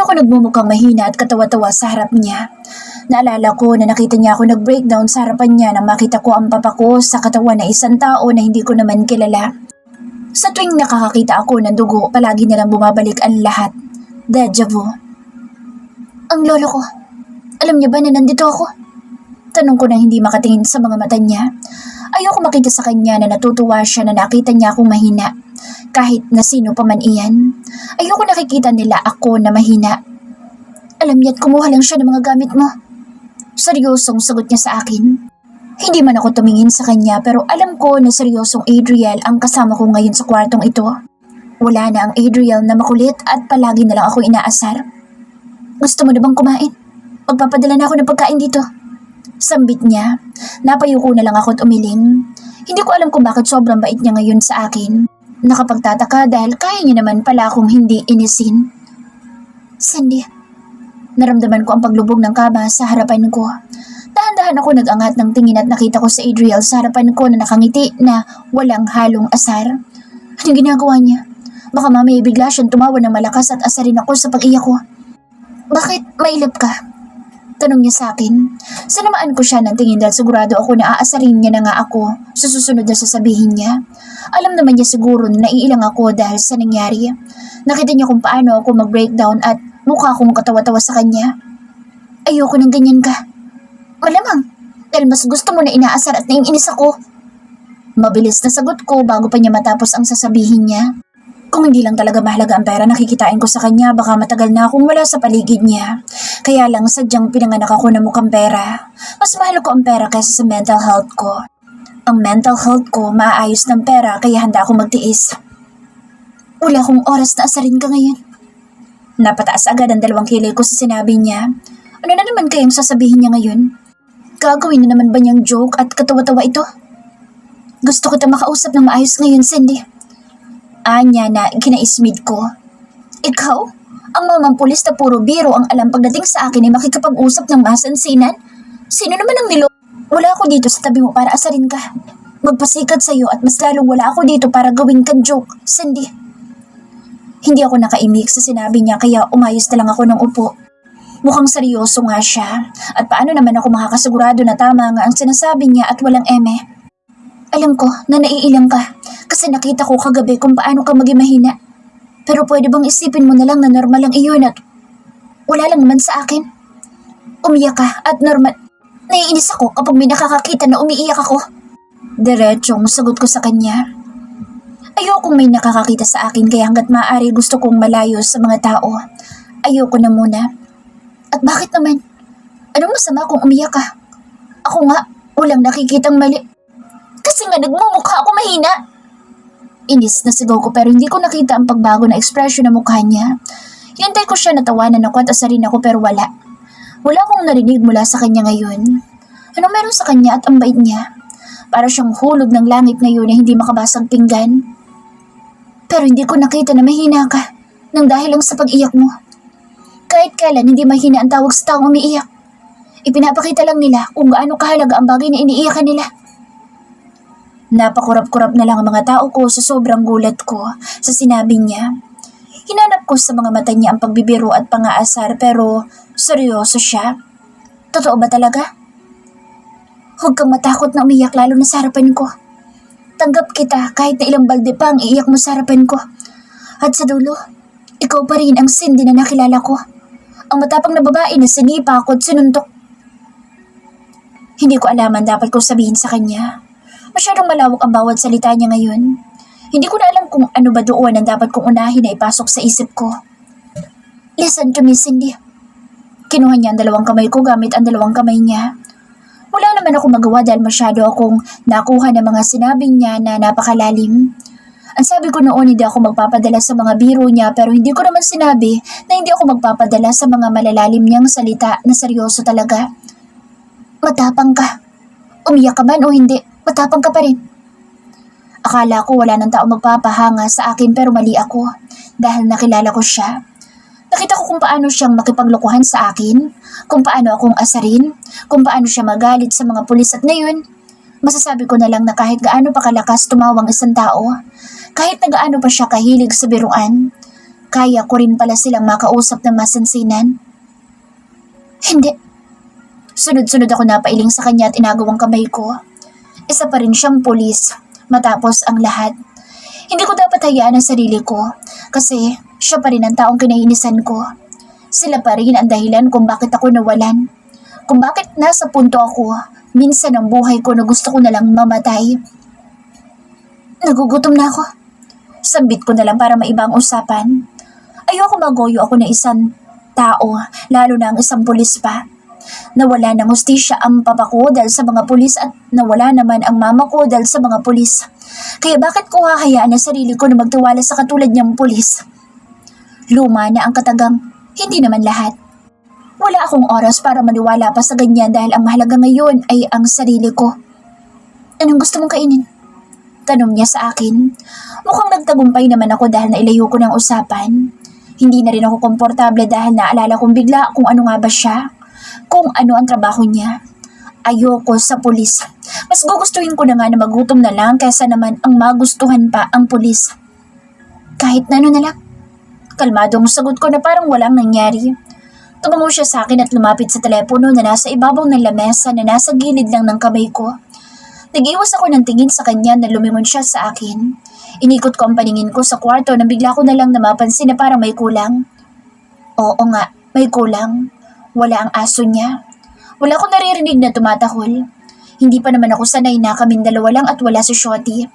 ako nagmumukhang mahina at katawa-tawa sa harap niya. Naalala ko na nakita niya ako nag-breakdown sa harapan niya nang makita ko ang papa ko sa katawan ng isang tao na hindi ko naman kilala. Sa tuwing nakakakita ako ng dugo, palagi nilang bumabalik ang lahat. Deja vu. Ang lolo ko, alam niya ba na nandito ako? Tanong ko na hindi makatingin sa mga mata niya. Ayoko makita sa kanya na natutuwa siya na nakita niya akong mahina. Kahit na sino pa man iyan. Ayoko nakikita nila ako na mahina. Alam niya't kumuha lang siya ng mga gamit mo. Seryosong sagot niya sa akin. Hindi man ako tumingin sa kanya pero alam ko na seryosong Adriel ang kasama ko ngayon sa kwartong ito. Wala na ang Adriel na makulit at palagi na lang ako inaasar. Gusto mo na bang kumain? Magpapadala na ako ng pagkain dito. Sambit niya. Napayuko na lang ako at umiling. Hindi ko alam kung bakit sobrang bait niya ngayon sa akin. Nakapagtataka dahil kaya niya naman pala akong hindi inisin. Sandy, naramdaman ko ang paglubog ng kaba sa harapan ko. Dahan-dahan ako nag-angat ng tingin at nakita ko si Adriel sa harapan ko na nakangiti na walang halong asar. Anong ginagawa niya? Baka mamaya bigla siyang tumawa ng malakas at asarin ako sa pag-iyak ko. Bakit mailap ka? Tanong niya sa akin. Sanamaan ko siya ng tingin dahil sigurado ako na aasarin niya na nga ako sa susunod na sasabihin niya. Alam naman niya siguro na naiilang ako dahil sa nangyari. Nakita niya kung paano ako mag-breakdown at mukha akong katawa-tawa sa kanya. Ayoko ng ganyan ka. Malamang, dahil mas gusto mo na inaasar at naiinis ako. Mabilis na sagot ko bago pa niya matapos ang sasabihin niya. Kung hindi lang talaga mahalaga ang pera nakikitain ko sa kanya, baka matagal na akong wala sa paligid niya. Kaya lang sadyang pinanganak ako na mukhang pera. Mas mahal ko ang pera kaysa sa mental health ko. Ang mental health ko maaayos ng pera kaya handa akong magtiis. Wala akong oras na asarin ka ngayon. Napataas agad ang dalawang kilay ko sa sinabi niya. Ano na naman kayang sasabihin niya ngayon? Gagawin na naman ba niyang joke at katawa-tawa ito? Gusto kita makausap ng maayos ngayon, Cindy. Anya na kinaismid ko. Ikaw? Ang mamang pulis na puro biro ang alam pagdating sa akin ay makikipag-usap ng masansinan? Sino naman ang nilo? Wala ako dito sa tabi mo para asarin ka. Magpasikat sa'yo at mas lalong wala ako dito para gawin kang joke, Cindy. Hindi ako nakaimik sa sinabi niya kaya umayos na lang ako ng upo. Mukhang seryoso nga siya at paano naman ako makakasigurado na tama nga ang sinasabi niya at walang eme. Alam ko na naiilang ka kasi nakita ko kagabi kung paano ka maging mahina. Pero pwede bang isipin mo na lang na normal lang iyon at wala lang naman sa akin? Umiyak ka at normal. Naiinis ako kapag may nakakakita na umiiyak ako. Diretsong sagot ko sa kanya. Ayokong may nakakakita sa akin kaya hanggat maaari gusto kong malayo sa mga tao. Ayoko na muna. At bakit naman? Anong masama kung umiyak ka? Ako nga, walang nakikitang mali. Kasi nga nagmumukha ako mahina. Inis na sigaw ko pero hindi ko nakita ang pagbago na ekspresyon ng mukha niya. Hinintay ko siya natawanan ako at asarin ako pero wala. Wala akong narinig mula sa kanya ngayon. Anong meron sa kanya at ang bait niya? Para siyang hulog ng langit ngayon na hindi makabasag pinggan. Pero hindi ko nakita na mahina ka nang dahil lang sa pag-iyak mo. Kahit kailan hindi mahina ang tawag sa taong umiiyak. Ipinapakita lang nila kung gaano kahalaga ang bagay na iniiyakan nila. Napakurap-kurap na lang ang mga tao ko sa sobrang gulat ko sa sinabi niya. Hinanap ko sa mga mata niya ang pagbibiro at pangaasar pero seryoso siya. Totoo ba talaga? Huwag kang matakot na umiyak lalo na sa harapan ko. Tanggap kita kahit na ilang balde pa ang iiyak mo sa harapan ko. At sa dulo, ikaw pa rin ang Cindy na nakilala ko. Ang matapang na babae na sinipa ako at sinuntok. Hindi ko alaman dapat ko sabihin sa kanya. Masyadong malawak ang bawat salita niya ngayon. Hindi ko na alam kung ano ba doon ang dapat kong unahin na ipasok sa isip ko. Listen to me, Cindy. Kinuha niya ang dalawang kamay ko gamit ang dalawang kamay niya. Wala naman ako magawa dahil masyado akong nakuha ng mga sinabi niya na napakalalim. Ang sabi ko noon hindi ako magpapadala sa mga biro niya pero hindi ko naman sinabi na hindi ako magpapadala sa mga malalalim niyang salita na seryoso talaga. Matapang ka. Umiyak ka man o hindi, matapang ka pa rin. Akala ko wala ng tao magpapahanga sa akin pero mali ako dahil nakilala ko siya. Nakita ko kung paano siyang makipaglokohan sa akin, kung paano akong asarin, kung paano siya magalit sa mga pulis at ngayon, masasabi ko na lang na kahit gaano pa kalakas tumawang isang tao, kahit na gaano pa siya kahilig sa biruan, kaya ko rin pala silang makausap ng masinsinan. Hindi. Sunod-sunod ako napailing sa kanya at inagawang kamay ko. Isa pa rin siyang pulis matapos ang lahat. Hindi ko dapat hayaan ang sarili ko kasi siya pa rin ang taong kinainisan ko. Sila pa rin ang dahilan kung bakit ako nawalan. Kung bakit nasa punto ako minsan ang buhay ko na gusto ko nalang mamatay. Nagugutom na ako. Sambit ko na lang para maiba ang usapan. Ayoko magoyo ako ng isang tao, lalo na ang isang pulis pa. Nawala ng hustisya ang papa ko dahil sa mga pulis at nawala naman ang mama ko dahil sa mga pulis. Kaya bakit ko hahayaan ang sarili ko na magtiwala sa katulad niyang pulis? Luma na ang katagang, hindi naman lahat. Wala akong oras para maniwala pa sa ganyan dahil ang mahalaga ngayon ay ang sarili ko. Anong gusto mong kainin? Tanong niya sa akin. Mukhang nagtagumpay naman ako dahil nailayo ko ng usapan. Hindi na rin ako komportable dahil naalala kong bigla kung ano nga ba siya. Kung ano ang trabaho niya. Ayoko sa pulis. Mas gugustuhin ko na nga na magutom na lang kaysa naman ang magustuhan pa ang pulis. Kahit na ano na lang. Kalmadong sagot ko na parang walang nangyari. Tumango siya sa akin at lumapit sa telepono na nasa ibabaw ng lamesa na nasa gilid lang ng kamay ko. Nag-iwas ako ng tingin sa kanya na lumingon siya sa akin. Inikot ko ang paningin ko sa kwarto na bigla ko na lang napapansin na parang may kulang. Oo nga, may kulang. Wala ang aso niya. Wala akong naririnig na tumatahol. Hindi pa naman ako sanay na kaming dalawa lang at wala si Shotty.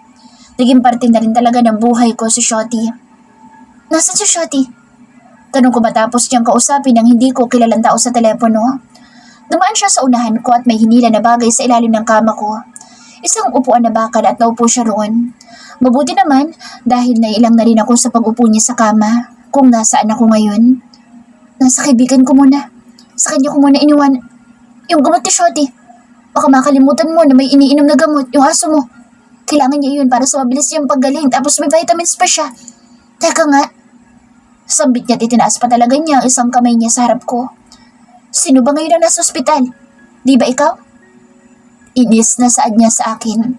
Naging parte na rin talaga ng buhay ko si Shotty. Nasaan si Shotty? Tanong ko matapos niyang kausapin ng hindi ko kilalang tao sa telepono. Dumaan siya sa unahan ko at may hinila na bagay sa ilalim ng kama ko. Isang upuan na bakal at naupo siya roon. Mabuti naman dahil nailang na rin ako sa pag-upo niya sa kama kung nasaan ako ngayon. Nasa kaibigan ko muna. Sa kanya ko muna iniwan yung gamot ni Shotty. Baka makalimutan mo na may iniinom na gamot yung aso mo. Kailangan niya yun para sa mabilis niyang paggaling tapos may vitamins pa siya. Teka nga. Sambit niya at itinaas pa talaga niya ang isang kamay niya sa harap ko. Sino ba ngayon ang nasa ospital? Di ba ikaw? Inis na saad niya sa akin.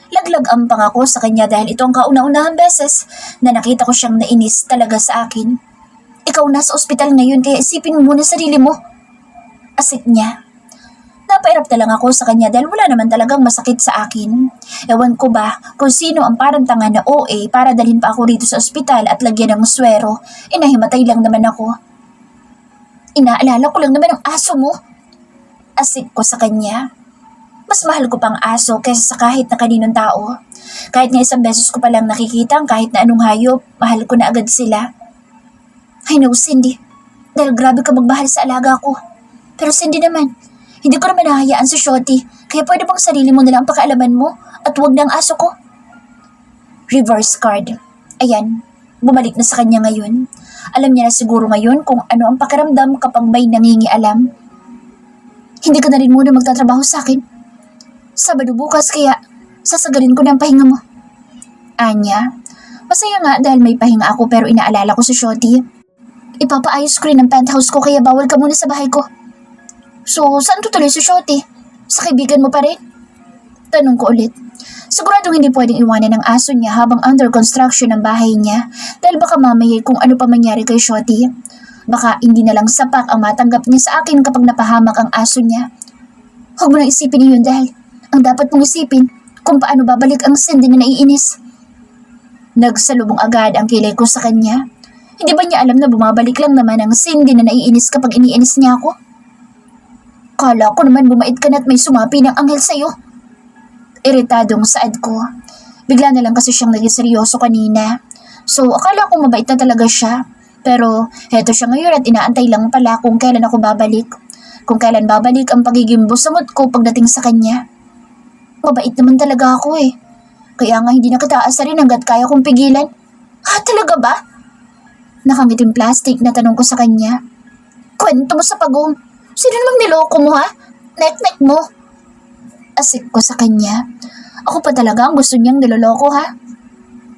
Laglag ang pangako sa kanya dahil ito ang kauna-unahang beses na nakita ko siyang nainis talaga sa akin. Ikaw nasa ospital ngayon kaya isipin mo muna sarili mo. Asik niya. Napairap na lang ako sa kanya dahil wala naman talagang masakit sa akin. Ewan ko ba kung sino ang parang tanga na OA para dalhin pa ako rito sa ospital at lagyan ng swero. Inahimatay lang naman ako. Inaalala ko lang naman ang aso mo. Asik ko sa kanya. Mas mahal ko pang aso kaysa sa kahit na kaninong tao. Kahit nga isang beses ko palang nakikita ang kahit na anong hayop, mahal ko na agad sila. I know, Cindy. Dahil grabe ka magmahal sa alaga ko. Pero Cindy naman, hindi ko naman nahayaan si Shotty, kaya pwede bang sarili mo na lang pakialaman mo at huwag na ang aso ko? Reverse card. Ayan, bumalik na sa kanya ngayon. Alam niya na siguro ngayon kung ano ang pakiramdam kapag may nangingialam. Hindi ka na rin muna magtatrabaho sa akin. Sabado bukas kaya sasagalin ko ng pahinga mo. Anya, masaya nga dahil may pahinga ako pero inaalala ko si Shotty. Ipapaayos ko rin ang penthouse ko kaya bawal ka muna sa bahay ko. So, saan tutuloy si Shotty? Sa kaibigan mo pa rin? Tanong ko ulit. Siguradong hindi pwedeng iwanan ng aso niya habang under construction ang bahay niya dahil baka mamaya kung ano pa mangyari kay Shotty. Baka hindi na lang sapat ang matanggap niya sa akin kapag napahamak ang aso niya. Huwag mo nang isipin iyon dahil ang dapat mong isipin kung paano babalik ang Cindy na naiinis. Nagsalubong agad ang kilay ko sa kanya. Hindi ba niya alam na bumabalik lang naman ang Cindy na naiinis kapag iniinis niya ako? Kala ko naman bumait ka na at may sumapi ng anghel sa'yo. Iritadong saad ko. Bigla na lang kasi siyang naging seryoso kanina. So akala ko mabait na talaga siya. Pero heto siya ngayon at inaantay lang pala kung kailan ako babalik. Kung kailan babalik ang pagiging busamot ko pagdating sa kanya. Mabait naman talaga ako eh. Kaya nga hindi na kita aasarin hanggat kaya kong pigilan. Ha, talaga ba? Nakangiting plastic na tanong ko sa kanya. Kwento mo sa pagong. Sino namang niloko mo ha? Nek-nek mo. Asik ko sa kanya. Ako pa talaga ang gusto niyang niloloko ha?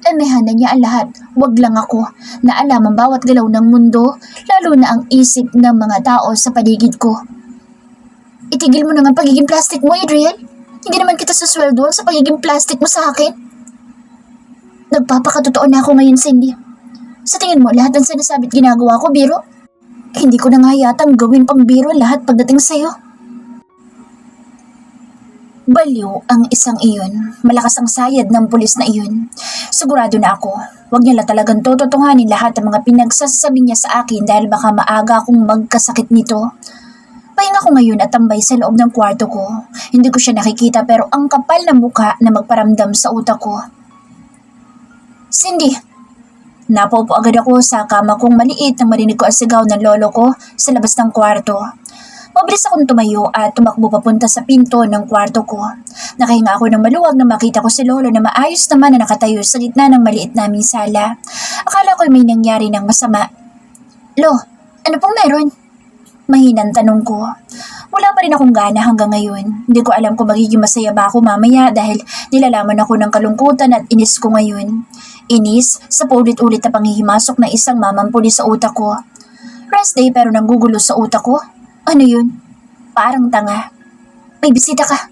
Emehan na niya ang lahat. Wag lang ako na alam ang bawat galaw ng mundo, lalo na ang isip ng mga tao sa paligid ko. Itigil mo na nga pagiging plastic mo, Adriel. Hindi naman kita susweldoan sa pagiging plastic mo sa akin. Nagpapakatotoo na ako ngayon, Cindy. Sa tingin mo, lahat ng sinasabi't ginagawa ko, biro? Hindi ko na nga yatang gawin pang biro lahat pagdating sa'yo. Baliw ang isang iyon. Malakas ang sayad ng pulis na iyon. Sigurado na ako, wag niya lang talagang tututunganin lahat ng mga pinagsasabi niya sa akin dahil baka maaga akong magkasakit nito. Pahinga ko ngayon at tambay sa loob ng kwarto ko. Hindi ko siya nakikita pero ang kapal ng mukha na magparamdam sa utak ko. Cindy! Napaupo agad ako sa kama kong maliit nang marinig ko ang sigaw ng lolo ko sa labas ng kwarto. Mabilis akong tumayo at tumakbo papunta sa pinto ng kwarto ko. Nakahinga ako ng maluwag na makita ko si lolo na maayos naman na nakatayo sa gitna ng maliit naming sala. Akala ko may nangyari ng masama. Lo, ano pong meron? Mahinang tanong ko. Wala pa rin akong gana hanggang ngayon. Hindi ko alam kung magiging masaya ba ako mamaya dahil nilalaman ako ng kalungkutan at inis ko ngayon. Inis sa paulit-ulit na panghihimasok ng isang mamampulis sa utak ko. Rest day pero nanggugulo sa utak ko. Ano yun? Parang tanga. May bisita ka.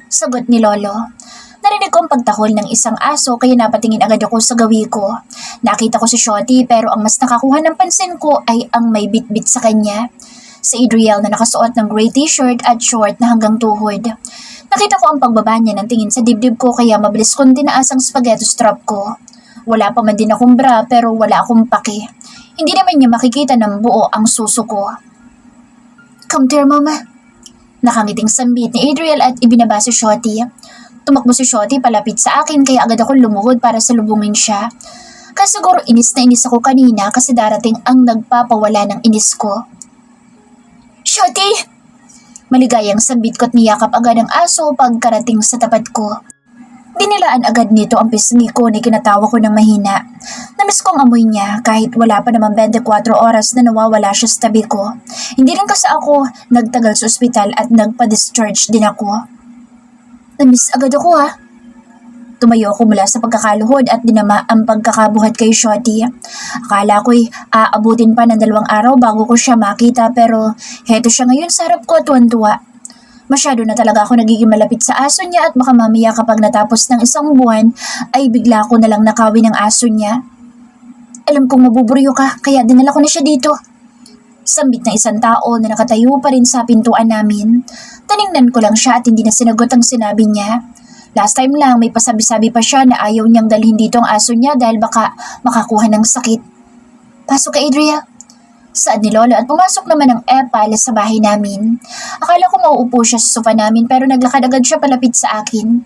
Sagot ni Lolo. Narinig ko ang pagtahol ng isang aso kaya napatingin agad ako sa gawi ko. Nakita ko si Shotty pero ang mas nakakuha ng pansin ko ay ang may bitbit sa kanya. Si Adriel na nakasuot ng gray t-shirt at short na hanggang tuhod. Nakita ko ang pagbaba niya ng tingin sa dibdib ko kaya mabilis kong tinaas ang spaghetti strap ko. Wala pa man din akong bra pero wala akong pake. Hindi naman niya makikita ng buo ang suso ko. Come here, mama. Nakangiting sambit ni Adriel at ibinaba si Shotty. Tumakbo si Shotty palapit sa akin kaya agad akong lumuhod para salubungin siya. Kasi siguro inis na inis ako kanina kasi darating ang nagpapawala ng inis ko. Shotty! Maligayang sambit ko at niyakap agad ang aso pagkarating sa tapat ko. Dinilaan agad nito ang pisngi ko na kinatawa ko ng mahina. Namiss ko ang amoy niya kahit wala pa naman 24 oras na nawawala siya sa tabi ko. Hindi rin kasi ako nagtagal sa ospital at nagpa-discharge din ako. Namiss agad ako ha. Tumayo ako mula sa pagkakaluhod at dinama ang pagkakabuhat kay Shotty. Akala ko'y aabutin pa ng 2 araw bago ko siya makita pero heto siya ngayon sa harap ko tuwan-tuwa. Masyado na talaga ako nagiging malapit sa aso niya at baka mamaya kapag natapos ng 1 buwan ay bigla ko nalang nakawin ng aso niya. Alam kong mabuburyo ka kaya dinala ko na siya dito. Sambit na isang tao na nakatayo pa rin sa pintuan namin. Tiningnan ko lang siya at hindi na sinagot ang sinabi niya. Last time lang may pasabi-sabi pa siya na ayaw niyang dalhin dito ang aso niya dahil baka makakuha ng sakit. Pasok ka, Adria. Saad ni Lolo at pumasok naman ang epal sa bahay namin. Akala ko mauupo siya sa sofa namin pero naglakad agad siya palapit sa akin.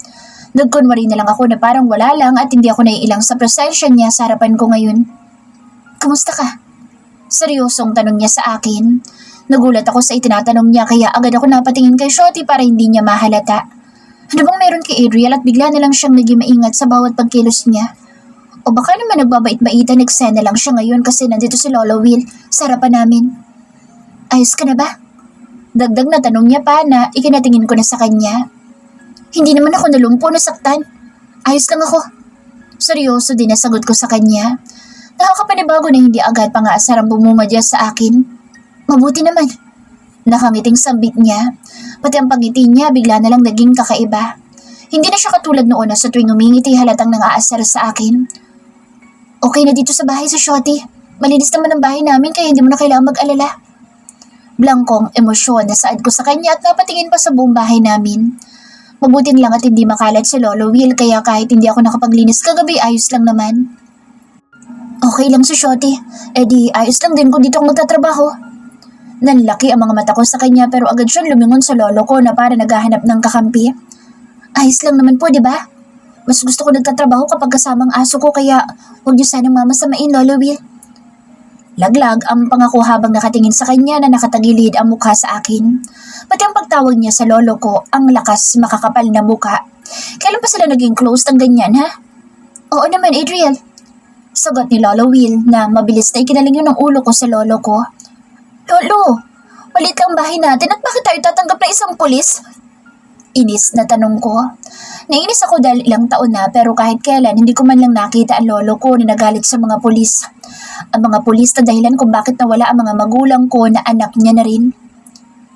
Nagkunwari na lang ako na parang wala lang at hindi ako naiilang sa presensya niya sa harapan ko ngayon. Kamusta ka? Seryosong tanong niya sa akin. Nagulat ako sa itinatanong niya kaya agad ako napatingin kay Shotty para hindi niya mahalata. Ano bang meron kay Adriel at bigla na lang siyang naging maingat sa bawat pagkilos niya? O baka naman nagbabait-baitan nagsena lang siya ngayon kasi nandito si Lolo Will sa harapan namin. Ayos ka na ba? Dagdag na tanong niya pa na ikinatingin ko na sa kanya. Hindi naman ako nalumpo nasaktan. Ayos lang ako. Seryoso din nasagot ko sa kanya. Nakakapanibago na hindi agad pangaasar ang bumumadya sa akin. Mabuti naman. Nakangiting sambit niya. Pati ang pangiti niya bigla na lang naging kakaiba. Hindi na siya katulad noon na sa tuwing umingiti halatang nang-aasar sa akin. Okay na dito sa bahay sa Shotty. Malinis naman ang bahay namin kaya hindi mo na kailangan mag-alala. Blangkong emosyon na saad ko sa kanya at napatingin pa sa buong bahay namin. Mabuti lang at hindi makalat si Lolo Will kaya kahit hindi ako nakapaglinis kagabi ayos lang naman. Okay lang si Shotty. Di ayos lang din kung dito ako magtatrabaho. Nanlaki ang mga mata ko sa kanya pero agad siyang lumingon sa lolo ko na para naghahanap ng kakampi. Ayos lang naman po, di ba? Mas gusto ko nagtatrabaho kapag kasamang aso ko kaya huwag niyo sanang mamasamain, Lolo Will. Laglag ang pangako habang nakatingin sa kanya na nakatagilid ang mukha sa akin. Pati ang pagtawag niya sa lolo ko, ang lakas makakapal na mukha. Kailan pa sila naging close ng ganyan, ha? Oo naman, Adriel. Sagot ni Lolo Will na mabilis na ikinaling yun ng ulo ko sa lolo ko. Lolo, malit lang bahay natin at bakit tayo tatanggap ng isang pulis? Inis na tanong ko. Nainis ako dahil ilang taon na pero kahit kailan hindi ko man lang nakita ang lolo ko na nagalit sa mga pulis. Ang mga pulis na dahilan kung bakit nawala ang mga magulang ko na anak niya na rin.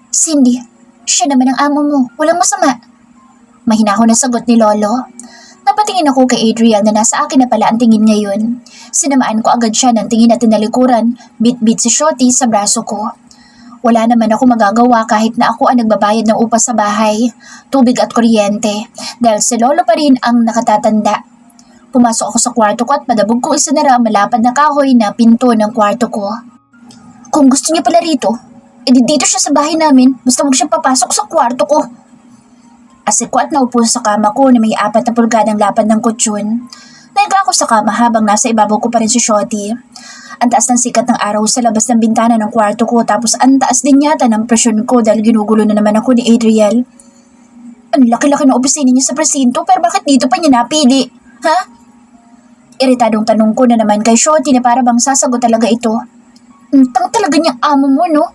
Cindy, siya naman ang amo mo. Walang masama. Mahina ko na sagot ni Lolo. Napatingin Napatingin ako kay Adriel na nasa akin na pala ang tingin ngayon. Sinamaan ko agad siya ng tingin at tinalikuran, bit-bit si Shotty sa braso ko. Wala naman ako magagawa kahit na ako ang nagbabayad ng upa sa bahay, tubig at kuryente, dahil si Lolo pa rin ang nakatatanda. Pumasok ako sa kwarto ko at padabog ko isinara ang malapad na kahoy na pinto ng kwarto ko. Kung gusto niya pala rito, edi dito siya sa bahay namin, basta huwag siyang papasok sa kwarto ko. Asik ko at naupo sa kama ko na may 4 na pulgadang lapad ng kutsyon. Naiga ako sa kama habang nasa ibabaw ko pa rin si Shotty. Ang taas ng sikat ng araw sa labas ng bintana ng kwarto ko tapos ang taas din yata ng presyon ko dahil ginugulo na naman ako ni Adriel. Ang laki-laki ng opisina niya sa presinto pero bakit dito pa niya napili? Ha? Iritadong tanong ko na naman kay Shotty na para bang sasagot talaga ito. Tang talaga niyang amo mo, no?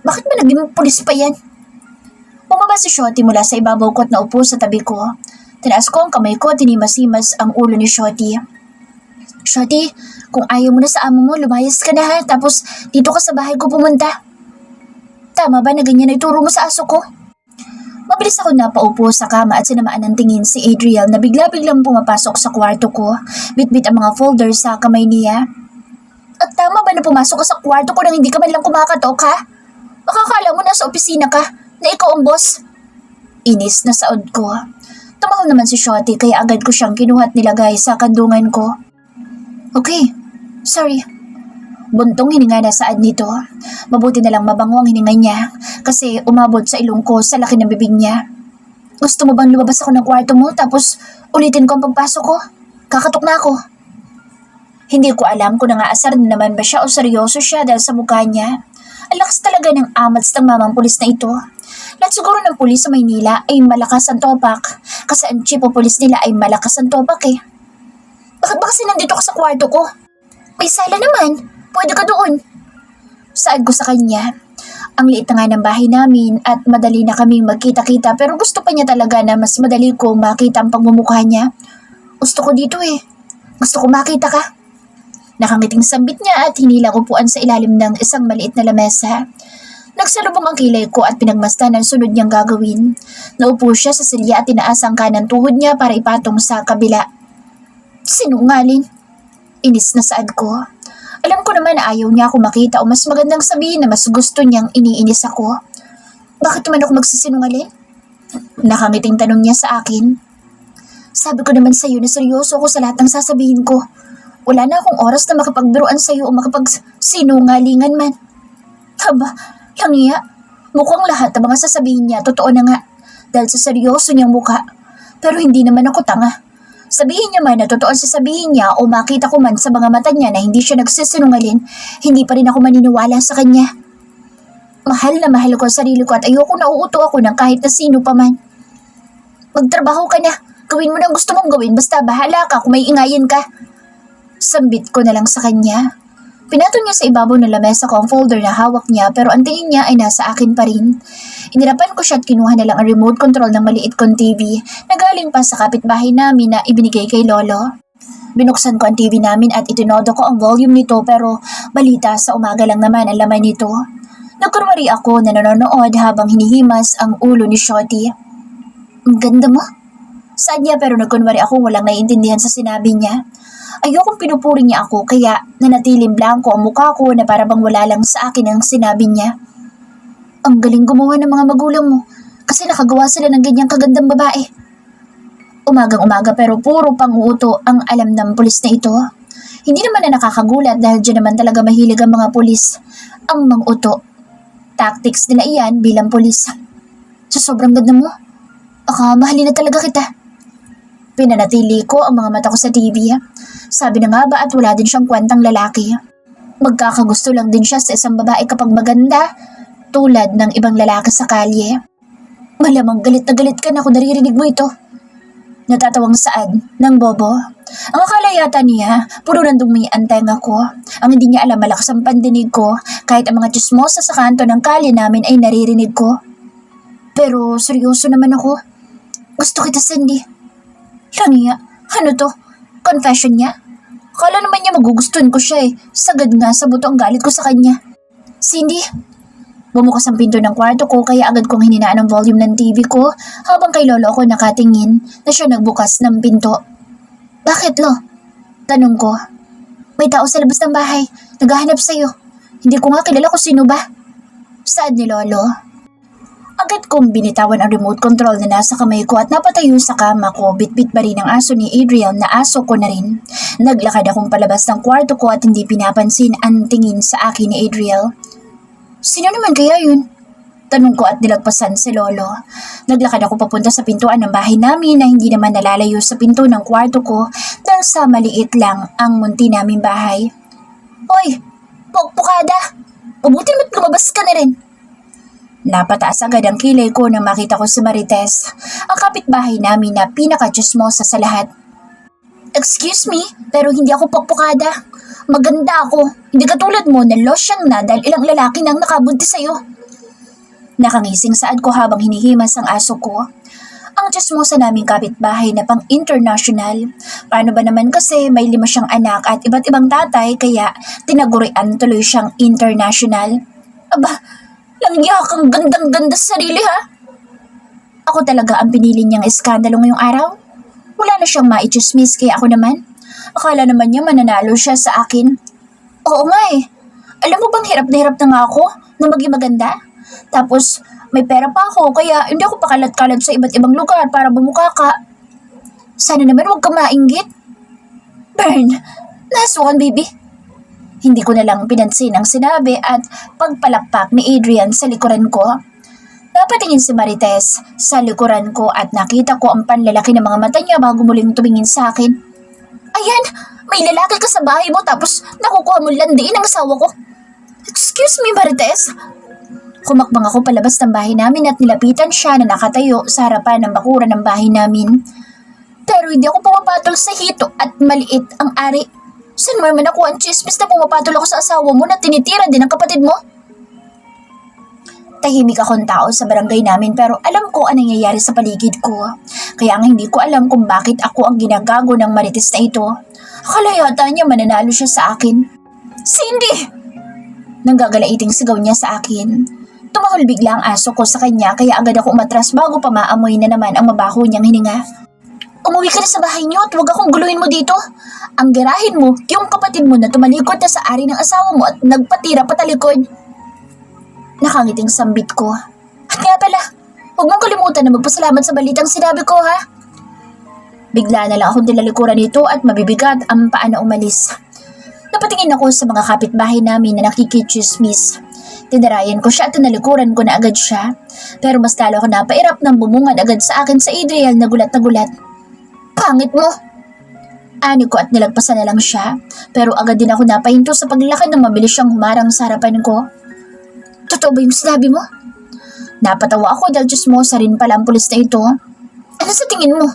Bakit ba naging pulis pa yan? Bumaba si Shotty mula sa ibabaw ko at naupo sa tabi ko. Tinaas ko ang kamay ko at tinimas-himas ang ulo ni Shotty. Shotty, kung ayaw mo na sa amo mo, lumayas ka na ha, tapos dito ka sa bahay ko pumunta. Tama ba na ganyan na ituro mo sa aso ko? Mabilis ako napaupo sa kama at sinamaan ng tingin si Adriel na bigla-biglang pumapasok sa kwarto ko, bit-bit ang mga folders sa kamay niya. At tama ba na pumasok ka sa kwarto ko nang hindi ka man lang kumakatok ha? Makakala mo nasa opisina ka, na ikaw ang boss. Inis na saod ko. Tumahaw naman si Shotty kaya agad ko siyang kinuha at nilagay sa kandungan ko. Okay, sorry. Buntong hininga na saad nito. Mabuti na lang mabango ang hininga niya kasi umabot sa ilong ko sa laki ng bibig niya. Gusto mo bang lumabas ako ng kwarto mo tapos ulitin ko ang pagpasok ko? Kakatok na ako. Hindi ko alam kung nangaasar na naman ba siya o seryoso siya dahil sa mukha niya. Ang lakas talaga ng amats ng mamang pulis na ito. Lahat siguro ng pulis sa Maynila ay malakas ang topak kasi ang chief of police nila ay malakas ang topak eh. Bakit ba kasi nandito ka sa kwarto ko? May sala naman. Pwede ka doon. Saad ko sa kanya. Ang liit na nga ng bahay namin at madali na kaming magkita-kita pero gusto pa niya talaga na mas madali kong makita ang pagmumukha niya. Gusto ko dito eh. Gusto ko makita ka. Nakangiting sambit niya at hinilang upuan sa ilalim ng isang maliit na lamesa. Nagsalubong ang kilay ko at pinagmasdan ang sunod niyang gagawin. Naupo siya sa silya at tinaas ang kanang tuhod niya para ipatong sa kabila. Sinungaling. Inis na saad ko. Alam ko naman na ayaw niya ako makita o mas magandang sabihin na mas gusto niyang iniinis ako. Bakit naman ako magsisinungaling? Nakangiting tanong niya sa akin. Sabi ko naman sa iyo na seryoso ako sa lahat ng sasabihin ko. Wala na akong oras na makapagbiruan sa iyo o makapagsinungalingan man. Haba, langya. Mukhang lahat ng mga sasabihin niya totoo na nga dahil sa seryoso niyang mukha. Pero hindi naman ako tanga. Sabihin niya man na totoo ang sasabihin niya o makita ko man sa mga mata niya na hindi siya nagsisinungalin, hindi pa rin ako maniniwala sa kanya. Mahal na mahal ko ang sarili ko at ayoko na uuto ako ng kahit na sino pa man. Magtrabaho ka na. Gawin mo na gusto mong gawin basta bahala ka kung may ingayin ka. Sambit ko na lang sa kanya. Pinatong niya sa ibabaw ng lamesa ko ang folder na hawak niya pero ang tingin niya ay nasa akin pa rin. Inirapan ko siya at kinuha na lang ang remote control ng maliit kong TV na galing pa sa kapitbahay namin na ibinigay kay Lolo. Binuksan ko ang TV namin at itinodo ko ang volume nito pero balita sa umaga lang naman ang laman nito. Nagkunwari ako na nanonood habang hinihimas ang ulo ni Shotty. Ang ganda mo? Saad niya pero nagkunwari ako walang naiintindihan sa sinabi niya. Ayokong pinupuri niya ako kaya nanatiling blanco ang mukha ko na para bang wala lang sa akin ang sinabi niya. Ang galing gumawa ng mga magulang mo kasi nakagawa sila ng ganyang kagandang babae. Umagang-umaga pero puro pang-uuto ang alam ng pulis na ito. Hindi naman na nakakagulat dahil dyan naman talaga mahilig ang mga pulis. Ang mang-uto. Tactics nila iyan bilang pulis. Sa sobrang ganda mo, mahalin na talaga kita. Pinanatili ko ang mga mata ko sa TV. Sabi na nga ba at wala din siyang kwentang lalaki. Magkakagusto lang din siya sa isang babae kapag maganda, tulad ng ibang lalaki sa kalye. Malamang galit na galit ka na kung naririnig mo ito. Natatawang saad ng bobo. Ang akala yata niya, puro nandong may antenga ko. Ang hindi niya alam malakas ang pandinig ko, kahit ang mga chismosa sa kanto ng kalye namin ay naririnig ko. Pero seryoso naman ako. Gusto kita, Cindy. Langya, ano to? Confession niya? Akala naman niya magugustuhan ko siya eh. Sagad nga sa buto ang galit ko sa kanya. Cindy, bumukas ang pinto ng kwarto ko kaya agad kong hininaan ang volume ng TV ko habang kay Lolo ako nakatingin na siya nagbukas ng pinto. Bakit, Lo? Tanong ko. May tao sa labas ng bahay. Naghahanap sa'yo. Hindi ko nga kilala kung sino ba. Saad ni Lolo. Agad kong binitawan ang remote control na nasa kamay ko at napatayo sa kama ko. Bit-bit pa rin ang aso ni Adriel na aso ko na rin. Naglakad akong palabas ng kwarto ko at hindi pinapansin ang tingin sa akin ni Adriel. Sino naman kaya yun? Tanong ko at nilagpasan si Lolo. Naglakad ako papunta sa pintuan ng bahay namin na hindi naman nalalayo sa pinto ng kwarto ko dahil sa maliit lang ang munti naming bahay. Hoy! Pukpukada! Mabuti mo't lumabas ka na rin. Napataas agad ang kilay ko nang makita ko si Marites, ang kapitbahay namin na pinaka-chismosa sa lahat. Excuse me, pero hindi ako pukpukada. Maganda ako. Hindi katulad mo na losyang na dahil ilang lalaki nang nakabunti sa'yo. Nakangising saad ko habang hinihimas ang aso ko. Ang chismosa naming kapitbahay na pang-international. Paano ba naman kasi may 5 siyang anak at iba't ibang tatay kaya tinagurian tuloy siyang international. Aba, langya kang gandang-ganda sa sarili ha? Ako talaga ang pinili niyang iskandalo ngayong araw. Wala na siyang maichismis kaya ako naman. Akala naman niya mananalo siya sa akin. Oo nga eh. Alam mo bang hirap na hirap na nga ako na maging maganda? Tapos may pera pa ako kaya hindi ako pakalat-kalat sa iba't ibang lugar para bumukaka. Sana naman huwag ka mainggit. Burn, nice one baby. Hindi ko na lang pinansin ang sinabi at pagpalakpak ni Adrian sa likuran ko. Napatingin si Marites sa likuran ko at nakita ko ang panlalaki ng mga mata niya bago muling tumingin sa akin. Ayan, may lalaki ka sa bahay mo tapos nakukuha mo landiin ang asawa ko. Excuse me, Marites. Kumakbang ako palabas ng bahay namin at nilapitan siya na nakatayo sa harapan ng bakuran ng bahay namin. Pero hindi ako pumapatol sa hito at maliit ang ari. Saan mo naman ako ang chismis na pumapatol ako sa asawa mo na tinitira din ang kapatid mo? Tahimik akong tao sa barangay namin pero alam ko ang nangyayari sa paligid ko. Kaya nga hindi ko alam kung bakit ako ang ginagago ng Marites na ito. Akala yata niya mananalo siya sa akin. Cindy! Nanggagalaiting sigaw niya sa akin. Tumahol bigla ang aso ko sa kanya kaya agad ako umatras bago pa maamoy na naman ang mabaho niyang hininga. Umuwi ka na sa bahay niyo at huwag akong guluhin mo dito. Ang garahin mo, yung kapatid mo na tumalikod na sa ari ng asawa mo at nagpatira patalikod. Nakangiting sambit ko. At nga pala, huwag mong kalimutan na magpasalamat sa balitang sinabi ko ha. Bigla na lang akong tilalikuran nito at mabibigat ang paa na umalis. Napatingin ako sa mga kapitbahay namin na nakikichismis. Tinarayan ko siya at tinalikuran ko na agad siya. Pero mas lalo ako napairap nang bumungad agad sa akin sa Adriel na gulat na gulat. Pangit mo! Ani ko at nilagpasan na lang siya. Pero agad din ako napahinto sa paglakad nang mabilis siyang humarang sa harapan ko. Totoo ba yung sinabi mo? Napatawa ako dahil chismosa rin pala ang pulis na ito. Ano sa tingin mo?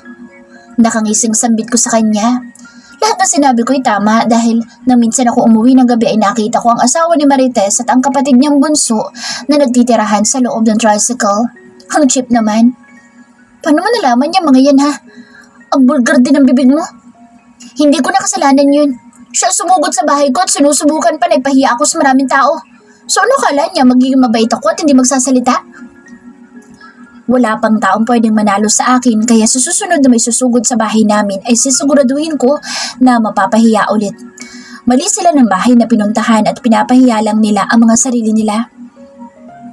Nakangising sambit ko sa kanya. Lahat ng sinabi ko'y tama dahil nang minsan ako umuwi ng gabi ay nakita ko ang asawa ni Marites at ang kapatid niyang bunso na nagtitirahan sa loob ng tricycle. Ang cheap naman. Paano mo nalaman niya mga yan ha? Ang bulgar din ang bibig mo. Hindi ko na kasalanan yun. Siya sumugod sa bahay ko at sinusubukan pa na ipahiya ako sa maraming tao. So ano kala niya magiging mabait ako at hindi magsasalita? Wala pang taong pwedeng manalo sa akin kaya sa susunod na may susugod sa bahay namin ay sisiguraduhin ko na mapapahiya ulit. Mali sila ng bahay na pinuntahan at pinapahiya lang nila ang mga sarili nila.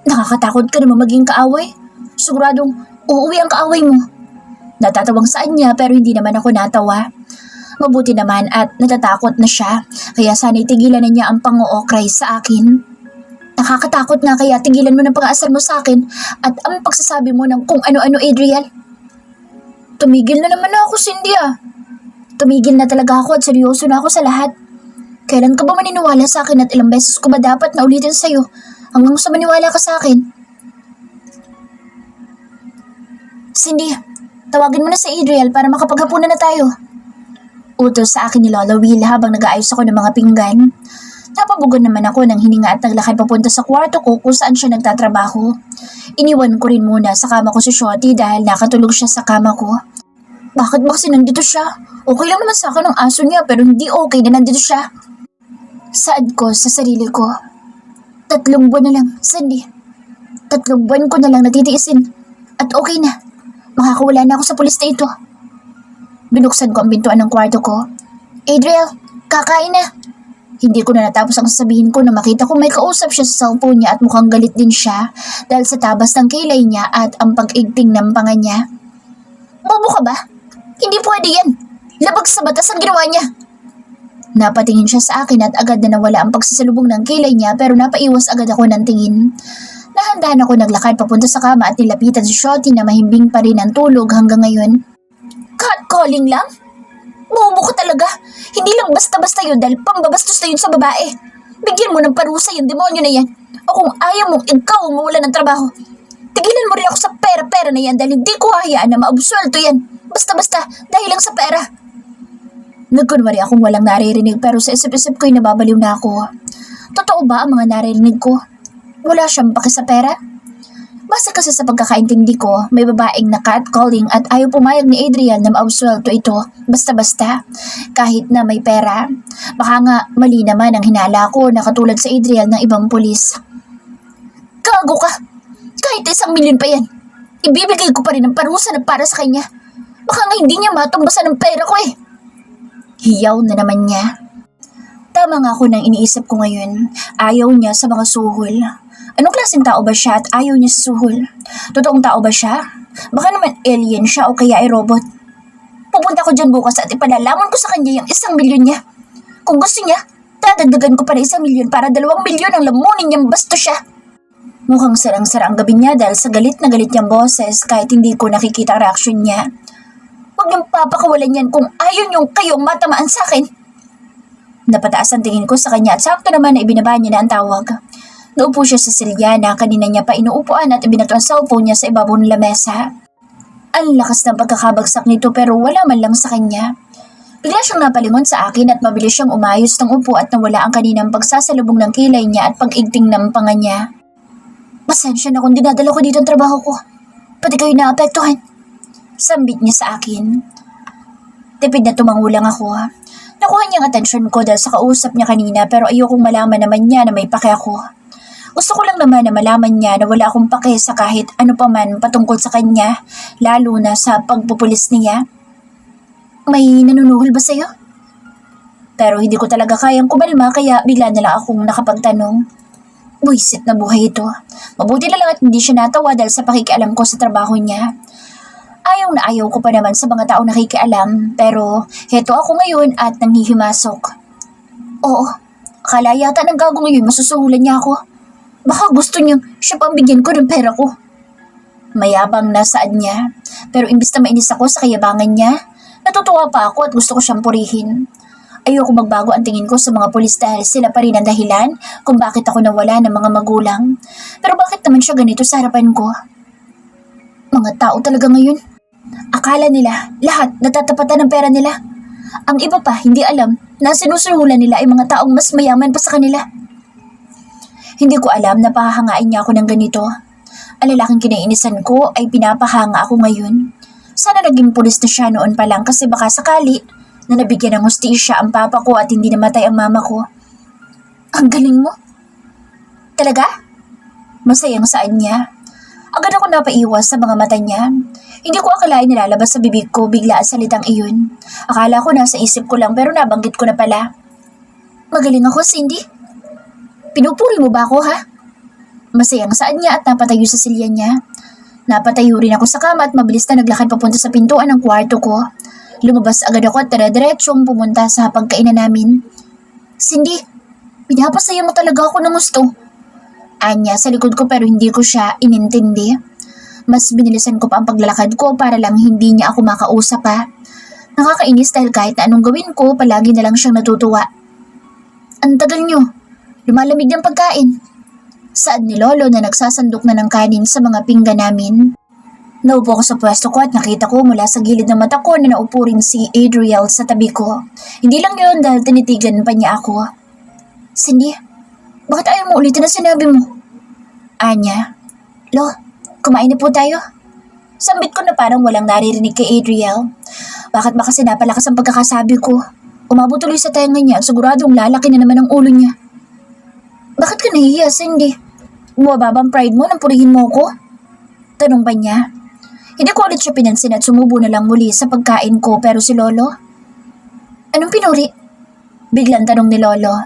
Nakakatakot ka naman maging kaaway. Siguradong uuwi ang kaaway mo. Natatawang saan niya pero hindi naman ako natawa. Mabuti naman at natatakot na siya kaya sana'y tigilan na niya ang pang-ookray sa akin. Nakakatakot na kaya tigilan mo ng pag-aasar mo sa akin at ang pagsasabi mo ng kung ano-ano, Adriel. Tumigil na naman ako, Cindy ah. Tumigil na talaga ako at seryoso na ako sa lahat. Kailan ka ba maniniwala sa akin at ilang beses ko ba dapat na ulitin sa'yo hanggang sa maniwala ka sa akin? Cindy, tawagin mo na si Adriel para makapaghapunan na tayo. Utos sa akin ni Lola Will habang nag-aayos ako ng mga pinggan. Napabugon naman ako ng hininga at naglakad papunta sa kwarto ko kung saan siya nagtatrabaho. Iniwan ko rin muna sa kama ko si Shotty dahil nakatulog siya sa kama ko. Bakit ba kasi nandito siya? Okay lang naman sa akin ang aso niya pero hindi okay na nandito siya. Saad ko sa sarili ko. 3 buwan na lang, Cindy. 3 buwan ko na lang natitiisin. At okay na. Makakawala na ako sa pulis na ito. Binuksan ko ang pintuan ng kwarto ko. Adriel, kakain na. Hindi ko na natapos ang sasabihin ko na makita ko may kausap siya sa cellphone niya at mukhang galit din siya dahil sa tabas ng kilay niya at ang pag-igting ng panga niya. Bobo ka ba? Hindi pwede yan. Labag sa batas ang ginawa niya. Napatingin siya sa akin at agad na nawala ang pagsasalubong ng kilay niya pero napaiwas agad ako ng tingin. Dahan-dahan ako naglakad papunta sa kama at nilapitan si Shotty na mahimbing pa rin ang tulog hanggang ngayon. Catcalling lang? Bobo ka talaga. Hindi lang basta-basta yun dahil pambabastos na yun sa babae. Bigyan mo ng parusa yung demonyo na yan. O kung ayaw mong ikaw ang mawala ng trabaho. Tigilan mo rin ako sa pera-pera na yan dahil hindi ko hahayaan na maabsuelto yan. Basta-basta dahil lang sa pera. Nagkunwari akong walang naririnig pero sa isip-isip ko'y nababaliw na ako. Totoo ba ang mga naririnig ko? Wala siyang paki sa pera? Basta kasi sa pagkakaintindi ko, may babaeng na catcalling at ayaw pumayag ni Adrian na maabsuelto ito basta-basta kahit na may pera. Baka nga mali naman ang hinala ko na katulad sa Adrian ng ibang pulis. Gago ka! Kahit 1,000,000 pa yan, ibibigay ko pa rin ang parusa na para sa kanya. Baka nga hindi niya matumbasan ng pera ko eh. Hiyaw na naman niya. Tama nga ako nang iniisip ko ngayon. Ayaw niya sa mga suhol. Anong klaseng tao ba siya at ayaw niya sa suhol? Totoong tao ba siya? Baka naman alien siya o kaya ay robot. Pupunta ko dyan bukas at ipalalaman ko sa kanya yung 1,000,000 niya. Kung gusto niya, dadagdagan ko pa ng 1,000,000 para 2,000,000 ang lamunin niyang basto siya. Mukhang sarang-sara ang gabi niya dahil sa galit na galit niyang boses kahit hindi ko nakikita ang reaksyon niya. Huwag niyong papakawalan yan kung ayaw niyong kayong matamaan sa akin. Napataas ang tingin ko sa kanya at sakto naman na ibinaba niya na ang tawag. Naupo siya sa silya na kanina niya pa inuupuan at ibinato ang cellphone niya sa ibabaw ng lamesa. Ang lakas ng pagkakabagsak nito pero wala man lang sa kanya. Bigla siyang napalingon sa akin at mabilis siyang umayos ng upo at nawala ang kaninang pagsasalubong ng kilay niya at pag-igting ng panga niya. Pasensya na kung dinadala ko dito ang trabaho ko. Pati kayo naapektuhan. Sambit niya sa akin. Tipid na tumangulang ako. Nakuha niyang atensyon ko dahil sa kausap niya kanina pero ayokong malaman naman niya na may pake ako. Gusto ko lang naman na malaman niya na wala akong pake sa kahit ano pa man patungkol sa kanya, lalo na sa pagpupulis niya. May nanunuhol ba sa'yo? Pero hindi ko talaga kayang kumalma kaya bigla na lang akong nakapagtanong. Buisit na buhay ito. Mabuti na lang at hindi siya natawa dahil sa pakikialam ko sa trabaho niya. Ayaw na ayaw ko pa naman sa mga taong nakikialam pero heto ako ngayon at nanghihimasok. Oo, akala yata ng gago ngayon masusuhulan niya ako. Baka gusto niyang siya pang bigyan ko ng pera ko. Mayabang na saad niya pero imbis na mainis ako sa kayabangan niya, natutuwa pa ako at gusto ko siyang purihin. Ayoko magbago ang tingin ko sa mga pulis dahil sila pa rin ang dahilan kung bakit ako nawala ng mga magulang. Pero bakit naman siya ganito sa harapan ko? Mga tao talaga ngayon. Akala nila lahat natatapatan ng pera nila. Ang iba pa hindi alam na sinusuhulan nila ay mga taong mas mayaman pa sa kanila. Hindi ko alam na pahahangain niya ako ng ganito. Ang lalaking kinaiinisan ko ay pinapahanga ako ngayon. Sana naging pulis na siya noon pa lang kasi baka sakali na nabigyan ng hustisya ang papa ko at hindi namatay ang mama ko. Ang galing mo. Talaga? Masayang saan niya. Agad ako napaiwas sa mga mata niya. Hindi ko akalain nilalabas sa bibig ko bigla ang salitang iyon. Akala ko nasa isip ko lang pero nabanggit ko na pala. Magaling ako, Cindy. Pinupuri mo ba ako, ha? Masayang saan niya at napatayo sa silya niya. Napatayo rin ako sa kama at mabilis na naglakad papunta sa pintuan ng kwarto ko. Lumabas agad ako at dire-diretsong pumunta sa pagkainan namin. Cindy, pinapasaya mo talaga ako ng gusto. Anya sa likod ko pero hindi ko siya inintindi. Mas binilisan ko pa ang paglalakad ko para lang hindi niya ako makausap pa. Nakakainis dahil kahit na anong gawin ko, palagi na lang siyang natutuwa. Ang tagal niyo. Lumalamig ng pagkain. Saad ni Lolo na nagsasandok na ng kanin sa mga pinggan namin. Naupo ko sa pwesto ko at nakita ko mula sa gilid ng mata ko na naupo rin si Adriel sa tabi ko. Hindi lang yun dahil tinitigan pa niya ako. Cindy, bakit ayaw mo ulitin ang sinabi mo? Anya, Lo, kumain na po tayo. Sambit ko na parang walang naririnig kay Adriel. Bakit ba kasi napalakas ang pagkakasabi ko? Umabot tuloy sa tenga niya at siguradong lalaki na naman ang ulo niya. Bakit ka nahihiya, Cindy? Bumababa ang pride mo nang purihin mo ko? Tanong ba niya? Hindi ko ulit siya pinansin at sumubo na lang muli sa pagkain ko pero si Lolo? Anong pinuri? Biglang tanong ni Lolo.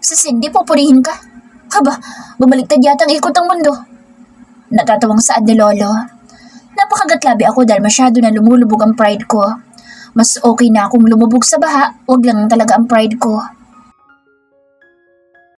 Sa Cindy, pupurihin ka? Haba, bumaliktad yata ang ikot ng mundo. Natatawang saad ni Lolo. Napakagatlabi ako dahil masyado na lumulubog ang pride ko. Mas okay na akong lumubog sa baha, wag lang talaga ang pride ko.